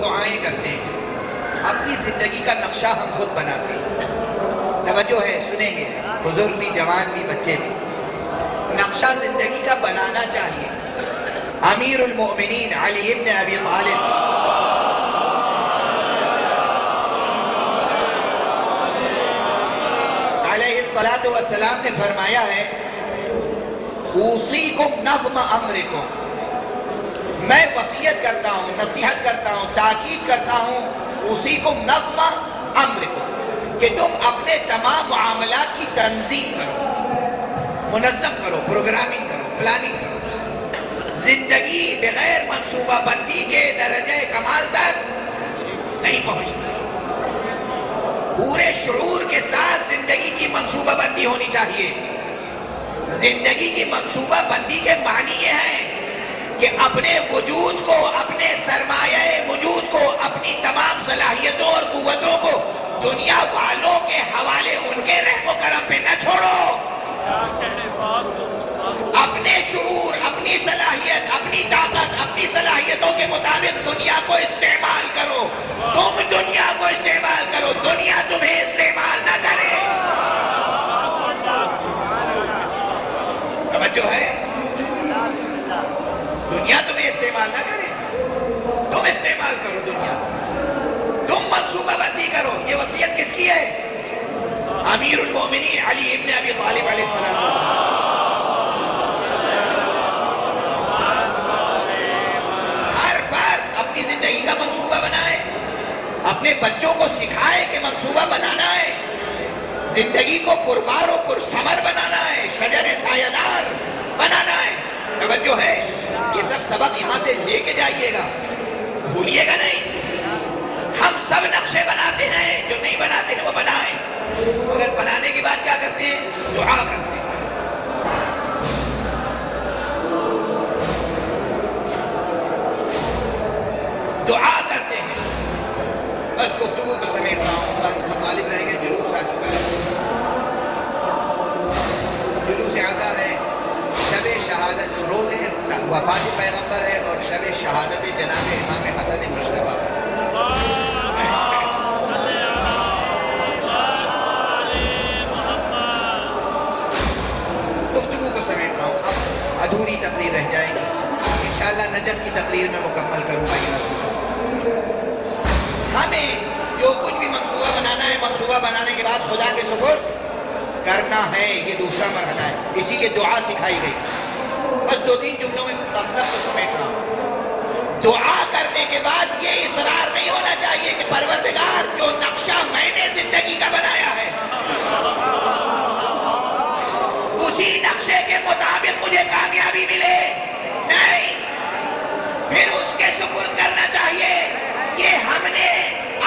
دعائیں کرتے ہیں، اپنی زندگی کا نقشہ ہم خود بناتے ہیں۔ توجہ ہے، سنیں گے، بزرگ بھی، جوان بھی، بچے بھی۔ نقشہ زندگی کا بنانا چاہیے۔ امیر المؤمنین علی ابن ابی طالب علیہ الصلاۃ والسلام نے فرمایا ہے، اوصیکم نظم امرکم، میں وصیت کرتا ہوں، نصیحت کرتا ہوں، تاکید کرتا ہوں، اوصیکم نظم امرکم، کہ تم اپنے تمام معاملات کی تنظیم کرو، منظم کرو، پروگرامنگ کرو، پلاننگ کرو۔ زندگی بغیر منصوبہ بندی کے درجہ کمال تک نہیں پہنچتی۔ پورے شعور کے ساتھ زندگی کی منصوبہ بندی ہونی چاہیے۔ زندگی کی منصوبہ بندی کے معنی یہ ہیں کہ اپنے وجود کو، اپنے سرمایہ وجود کو، اپنی تمام صلاحیتوں اور قوتوں کو دنیا والوں کے حوالے، ان کے رحم و کرم پہ نہ چھوڑو۔ اپنے شعور، اپنی صلاحیت، اپنی طاقت، اپنی صلاحیتوں کے مطابق دنیا کو استعمال کرو۔ تم دنیا کو استعمال کرو، دنیا تمہیں استعمال نہ کرے۔ توجہ ہے، دنیا تمہیں استعمال نہ کرے، تم استعمال کرو دنیا، تم منصوبہ بندی کرو۔ یہ وصیت کس کی ہے؟ امیر المومنین علی ابن ابی طالب علیہ السلام۔ ہر فرد اپنی زندگی کا منصوبہ بنائے، اپنے بچوں کو سکھائے کہ منصوبہ بنانا ہے، زندگی کو پربار و پرثمر بنانا ہے، شجر سایہ دار بنانا ہے۔ توجہ ہے، یہ سب سبق یہاں سے لے کے جائیے گا، بھولیے گا نہیں۔ ہم سب نقشے بناتے ہیں، جو نہیں بناتے ہیں وہ بنائیں۔ اگر بنانے کی بات کیا کرتے ہیں؟ دعا کرتے ہیں۔ دعا کرتے ہیں۔ بس گفتگو کو سمیٹ رہا ہوں، بس مطالب رہ گئے، جلوس آ چکا ہے، جلوس عزا ہے، شب شہادت روز وفات پیغمبر ہے اور شب شہادت جناب امام حسن مجتبیٰ۔ گفتگو کو سمیٹ رہا ہوں، اب ادھوری تقریر رہ جائے گی، انشاءاللہ نجف کی تقریر میں مکمل کروں گا یہ مسئلہ۔ ہمیں جو کچھ بھی منصوبہ بنانا ہے، منصوبہ بنانے کے بعد خدا کے سپرد کرنا ہے، یہ دوسرا مرحلہ ہے۔ اسی لیے دعا سکھائی گئی۔ بس 2-3 جملوں میں مطلب کو سمیٹ رہا ہوں۔ دعا کرنے کے بعد یہ اصرار نہیں ہونا چاہیے کہ پروردگار، جو نقشہ میں نے زندگی کا بنایا ہے اسی نقشے کے مطابق مجھے کامیابی ملے، نہیں، پھر اس کے سپرد کرنا چاہیے یہ ہم نے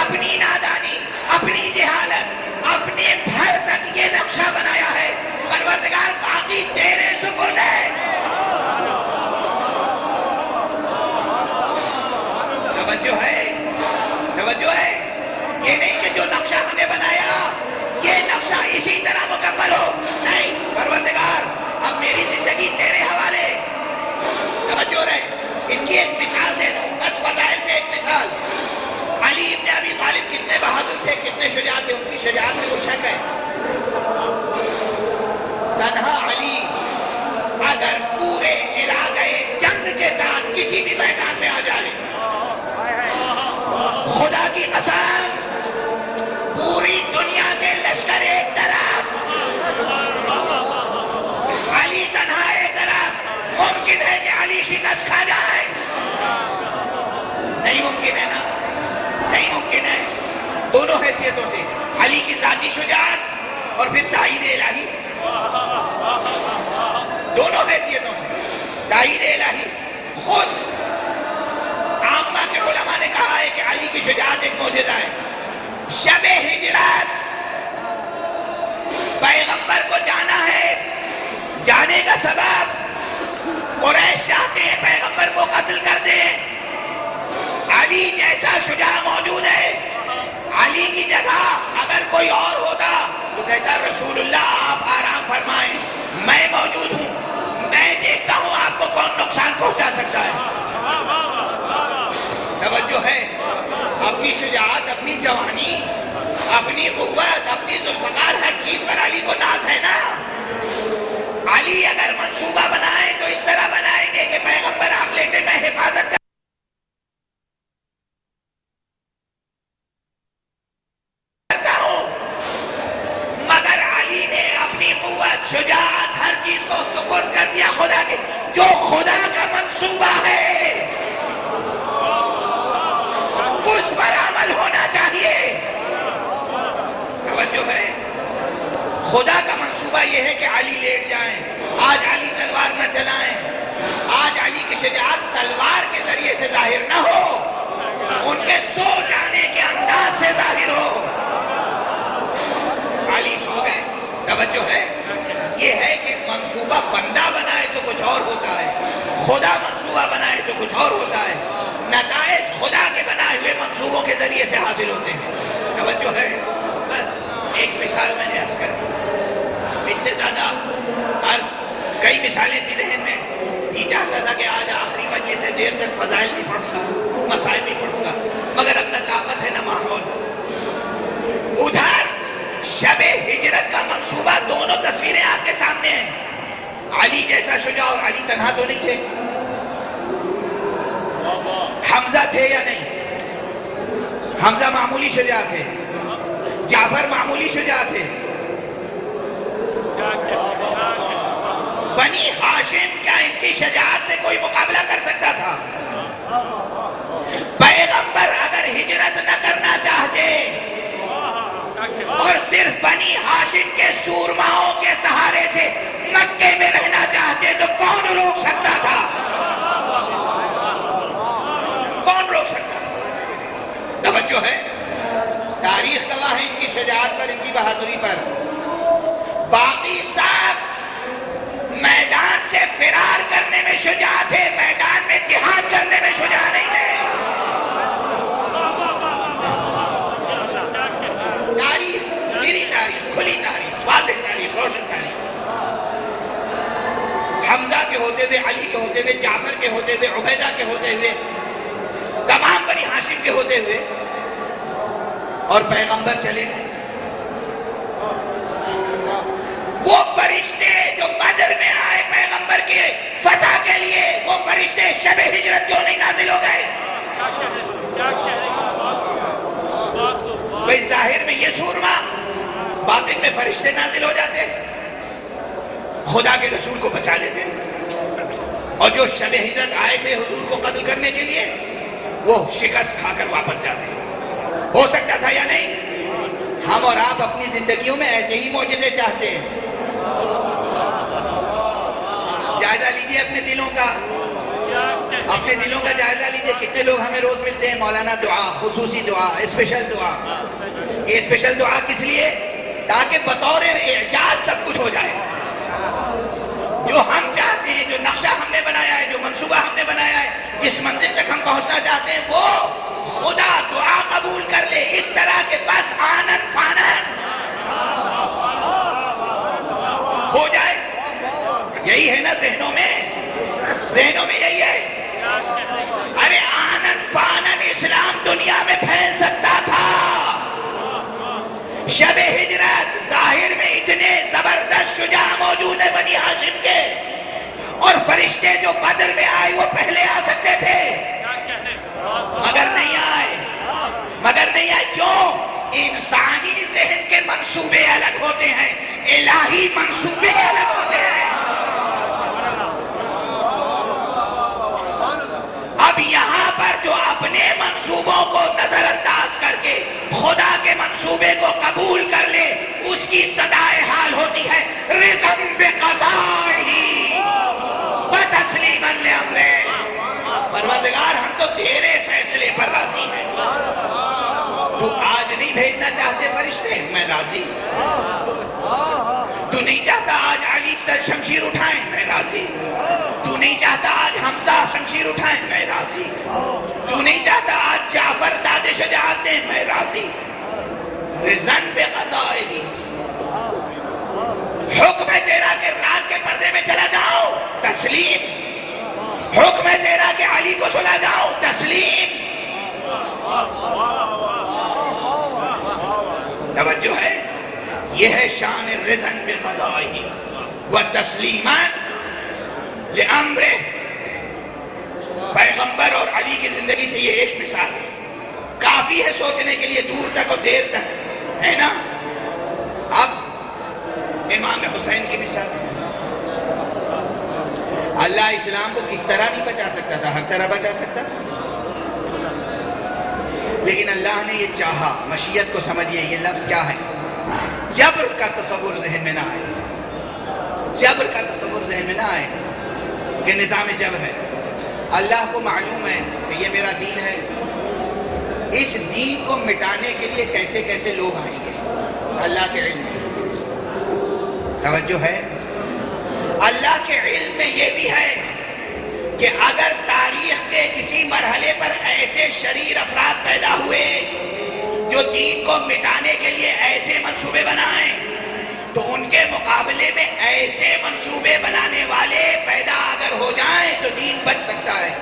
اپنی نادانی، اپنی جہالت، اپنے بھر تک یہ نقشہ بنایا ہے، پروردگار باقی تیرے سپرد ہے۔ توجہ ہے، توجہ ہے، یہ نہیں کہ جو نقشہ ہم نے بنایا یہ نقشہ اسی طرح مکمل ہو، نہیں، پروردگار اب میری زندگی تیرے حوالے۔ توجہ رہے، اس کی ایک مثال دے دوں، بس فضائل سے ایک مثال۔ علی ابن ابی طالب کتنے بہادر تھے، کتنے شجاع تھے، ان کی شجاعت میں کوئی شک ہے؟ تنہا علی اگر پورے ارادے جنگ کے ساتھ کسی بھی میدان میں آ جائے، خدا کی قسم، پوری دنیا کے لشکر ایک طرف، علی تنہا ایک طرف، ممکن ہے کہ علی شکست کھا جائے؟ نہیں ممکن ہے نا، نہیں ممکن ہے۔ دونوں حیثیتوں سے، علی کی ذاتی شجاعت اور پھر تائید الہی، دونوں حیثیتوں سے تائید الہی۔ خود عامہ کے علماء نے کہا ہے کہ علی کی شجاعت ایک معجزہ ہے۔ شب ہجرت پیغمبر کو جانا ہے، جانے کا سبب قریش چاہتے ہیں پیغمبر کو قتل کر دیں، علی جیسا شجاع موجود ہے، علی کی جگہ اگر کوئی اور ہوتا تو کہتا رسول اللہ آپ آرام فرمائیں، میں موجود ہوں، میں دیکھتا ہوں آپ کو کون نقصان پہنچا سکتا ہے۔ توجہ ہے، کی شجاعت، اپنی جوانی، اپنی قوت، اپنی ذوالفقار، ہر چیز پر علی کو ناز ہے نا. علی اگر منصوبہ بنائیں تو اس طرح بنائیں گے کہ پیغمبر آپ لیٹے میں حفاظت کرتا ہوں، مگر علی نے اپنی قوت، شجاعت، ہر چیز کو سپرد کر دیا خدا کے. جو خدا کا منصوبہ ہے اس پر عمل ہونا چاہیے. توجہ ہے. خدا کا منصوبہ یہ ہے کہ علی لیٹ جائیں. آج علی تلوار نہ چلائیں. آج علی کی شجاعت تلوار کے ذریعے سے ظاہر نہ ہو، ان کے سو جانے کے انداز سے ظاہر ہو. علی سو گئے. توجہ ہے. یہ ہے کہ منصوبہ بندہ بنائے تو کچھ اور ہوتا ہے، خدا منصوبہ بنائے تو کچھ اور ہوتا ہے. نتائج خدا کے بنائے ہوئے منصوبوں کے ذریعے سے حاصل ہوتے ہیں. توجہ ہے. بس ایک مثال میں نے عرض کر دی، اس سے زیادہ عرض کئی مثالیں تھی ذہن میں. جی چاہتا تھا کہ آج آخری مجلس سے دیر تک فضائل بھی پڑھوں گا، مسائل بھی پڑھوں گا، مگر اب نہ طاقت ہے نہ ماحول. ادھر شب ہجرت کا منصوبہ، دونوں تصویریں آپ کے سامنے ہیں. علی جیسا شجاع، اور علی تنہا تو نہیں تھے، حمزہ تھے یا نہیں؟ حمزہ معمولی شجاع تھے، جعفر معمولی شجاع تھے. بنی ہاشم کیا ان کی شجاعت سے کوئی مقابلہ کر سکتا تھا؟ پیغمبر اگر ہجرت نہ کرنا چاہتے اور صرف بنی ہاشم کے سورماؤں کے سہارے سے مکے میں رہنا چاہتے تو کون روک سکتا تھا؟ کون روک سکتا تھا؟ توجہ ہے. تاریخ گواہ ہے ان کی شجاعت پر، ان کی بہادری پر. باقی سب میدان سے فرار کرنے میں شجاع تھے، میدان میں جہاد کرنے میں شجاع نہیں تھے. تاریخ، میری تاریخ، کھلی تاریخ، واضح تاریخ، روشن تاریخ. حمزہ کے ہوتے ہوئے، علی کے ہوتے ہوئے، جعفر کے ہوتے ہوئے، عبیدہ کے ہوتے ہوئے، تمام بنی ہاشم کے ہوتے ہوئے، اور پیغمبر چلے گئے. وہ فرشتے جو بدر میں آئے پیغمبر کے فتح کے لیے، وہ فرشتے شب ہجرت کیوں نہیں نازل ہو گئے؟ بھئی ظاہر میں یہ سورما، باطن میں فرشتے نازل ہو جاتے، خدا کے رسول کو بچا لیتے. اور جو شب ہجرت آئے تھے حضور کو قتل کرنے کے لیے، وہ شکست کھا کر واپس جاتے. ہو سکتا تھا یا نہیں؟ ہم اور آپ اپنی زندگیوں میں ایسے ہی معجزے چاہتے ہیں. جائزہ لیجئے اپنے دلوں کا، اپنے دلوں کا جائزہ لیجئے. کتنے لوگ ہمیں روز ملتے ہیں مولانا دعا، خصوصی دعا، اسپیشل دعا. یہ اسپیشل دعا کس لیے؟ تاکہ بطور اعجاز سب کچھ ہو جائے. جو ہم چاہتے ہیں، جو نقشہ ہم نے بنایا ہے، جو منصوبہ ہم نے بنایا ہے، جس منزل تک ہم پہنچنا چاہتے ہیں، وہ خدا دعا قبول کر لے. اس طرح کے بس آنن فانن ہو جائے. یہی ہے نا ذہنوں میں، ذہنوں میں یہی ہے. ارے آنن فانن اسلام دنیا میں پھیل سکتا تھا. شب ہجرت ظاہر میں اتنے زبردست شجاع موجود ہیں بنی ہاشم کے، اور فرشتے جو بدر میں آئے وہ پہلے آ سکتے تھے، مگر نہیں آئے. مگر نہیں آئے کیوں؟ انسانی ذہن کے منصوبے الگ ہوتے ہیں، الہی منصوبے الگ ہوتے ہیں. اب یہاں پر جو اپنے منصوبوں کو نظر انداز کر کے خدا کے منصوبے کو قبول کر لے، اس کی صدائے حال ہوتی ہے رضا بقضائہ و تسلیما لامرہ. پروردگار ہم تو تیرے فیصلے پر راضی ہیں. تو آج نہیں بھیجنا چاہتے فرشتے، میں راضی. تو نہیں چاہتا آج علی تر شمشیر اٹھائیں، میں راضی. تو نہیں چاہتا آج حمزہ شمشیر اٹھائیں، میں راضی. تو نہیں چاہتا آج جعفر داد شجاعت دیں، میں راضی. رضن بقضائہ، حکم ہے تیرا کہ رات کے پردے میں چلا جاؤ، تسلیم. حکم ہے تیرا کہ علی کو سلا جاؤ، تسلیم. توجہ ہے؟ یہ ہے شان رضن بقضائہ و تسلیمان لامرہ. پیغمبر اور علی کی زندگی سے یہ ایک مثال ہے، کافی ہے سوچنے کے لیے دور تک اور دیر تک، ہے نا؟ اب امام حسین کی مثال، اللہ اسلام کو کس طرح نہیں بچا سکتا تھا؟ ہر طرح بچا سکتا تھا، لیکن اللہ نے یہ چاہا. مشیت کو سمجھیے، یہ لفظ کیا ہے؟ جبر کا تصور ذہن میں نہ آئے، جبر کا تصور ذہن میں نہ آئے کہ نظام جبر ہے. اللہ کو معلوم ہے کہ یہ میرا دین ہے، اس دین کو مٹانے کے لیے کیسے کیسے لوگ آئیں گے، اللہ کے علم میں. توجہ ہے؟ اللہ کے علم میں یہ بھی ہے کہ اگر تاریخ کے کسی مرحلے پر ایسے شریر افراد پیدا ہوئے جو دین کو مٹانے کے لیے ایسے منصوبے بنائیں، تو ان کے مقابلے میں ایسے منصوبے بنانے والے پیدا اگر ہو جائیں تو دین بچ سکتا ہے.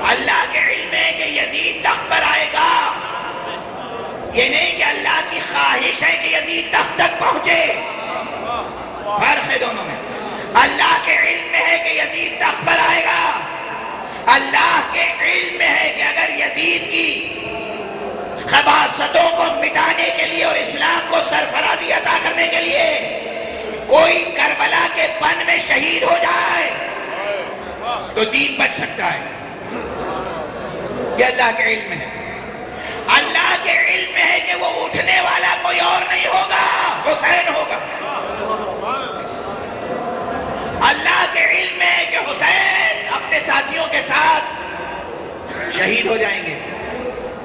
اللہ کے علم ہے کہ یزید تخت پر آئے گا، یہ نہیں کہ اللہ کی خواہش ہے کہ یزید تخت تک پہنچے، فرق ہے دونوں میں. اللہ کے علم میں ہے کہ یزید تخت پر آئے گا، اللہ کے علم میں ہے کہ اگر یزید کی خباثتوں کو مٹانے کے لیے اور اسلام کو سرفرازی عطا کرنے کے لیے کوئی کربلا کے بن میں شہید ہو جائے تو دین بچ سکتا ہے. یہ اللہ کے علم میں ہے. اللہ کے علم میں ہے کہ وہ اٹھنے والا کوئی اور نہیں ہوگا، حسین ہوگا. اللہ کے علم میں ہے کہ حسین اپنے ساتھیوں کے ساتھ شہید ہو جائیں گے.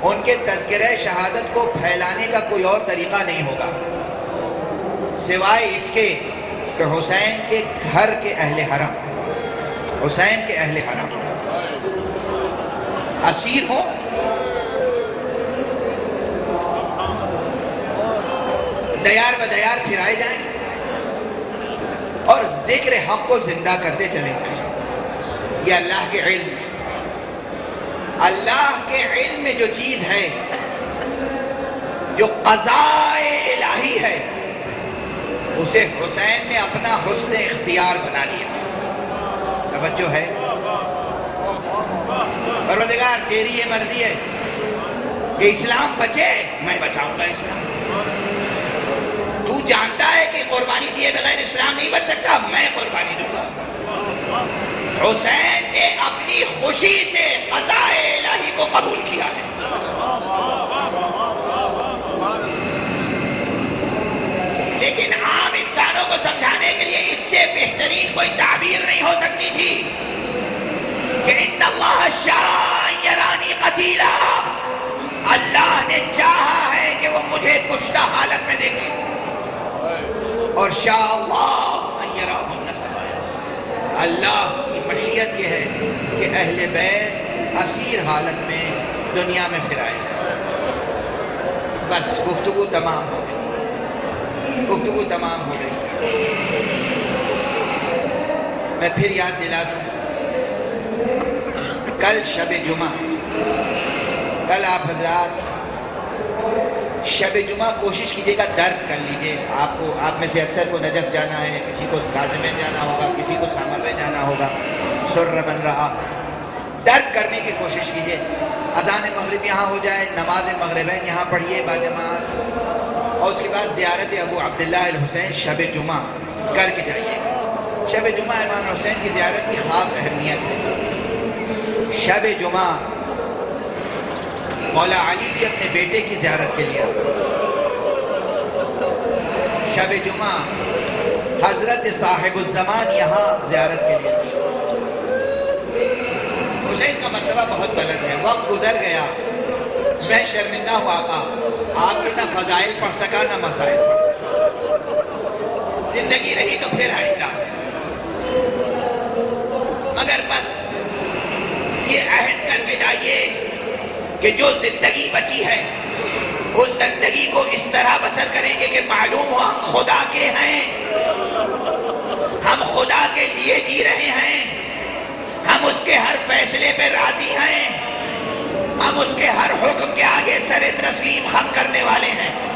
ان کے تذکرہ شہادت کو پھیلانے کا کوئی اور طریقہ نہیں ہوگا سوائے اس کے کہ حسین کے گھر کے اہل حرم، حسین کے اہل حرم اسیر ہوں، دیار بدیار پھرائے جائیں اور ذکر حق کو زندہ کرتے چلے جائیں. یہ اللہ کے علم میں. اللہ کے علم میں جو چیز ہے، جو قضاء الہی ہے، اسے حسین نے اپنا حسن اختیار بنا لیا. توجہ ہے؟ پروردگار تیری یہ مرضی ہے کہ اسلام بچے، میں بچاؤں گا اسلام. تو جانتا ہے کہ قربانی دیے بغیر اسلام نہیں بچ سکتا، میں قربانی دوں گا. حسین نے اپنی خوشی سے قضاء الہی کو قبول کیا ہے. لیکن عام انسانوں کو سمجھانے کے لیے اس سے بہترین کوئی تعبیر نہیں ہو سکتی تھی کہ ان اللہ شاء یرانی قتیلا، اللہ نے چاہا ہے کہ وہ مجھے کشتہ حالت میں دیکھے، اور شاء اللہ ان یراہ النصر، اللہ کی مشیت یہ ہے کہ اہل بیت اسیر حالت میں دنیا میں پھرائے جائیں. بس گفتگو تمام ہو گئی، گفتگو تمام ہو گئی. میں پھر یاد دلا دوں، کل شب جمعہ، کل آپ حضرات شب جمعہ کوشش کیجئے گا درد کر لیجئے. آپ میں سے اکثر کو نجف جانا ہے، کسی کو کاظمین جانا ہوگا، کسی کو سامرے جانا ہوگا، سر بن رہا. درد کرنے کی کوشش کیجئے. اذان مغرب یہاں ہو جائے، نماز مغربین یہاں پڑھیے باجماعت، اور اس کے بعد زیارت ابو عبداللہ الحسین شب جمعہ کر کے جائیے. شب جمعہ امام حسین کی زیارت کی خاص اہمیت ہے. شب جمعہ مولا علی بھی اپنے بیٹے کی زیارت کے لیے آئے. شب جمعہ حضرت صاحب الزمان یہاں زیارت کے لیے آئے. حسین کا مرتبہ بہت بلند ہے. وقت گزر گیا، میں شرمندہ ہوا کہ آپ کے نہ فضائل پڑھ سکا نہ مسائل پڑھ سکا. زندگی رہی تو پھر آئے گا، مگر بس یہ عہد کر کے جائیے کہ جو زندگی بچی ہے اس زندگی کو اس طرح بسر کریں گے کہ معلوم ہو ہم خدا کے ہیں، ہم خدا کے لیے جی رہے ہیں، ہم اس کے ہر فیصلے پہ راضی ہیں، ہم اس کے ہر حکم کے آگے سر تسلیم خم کرنے والے ہیں۔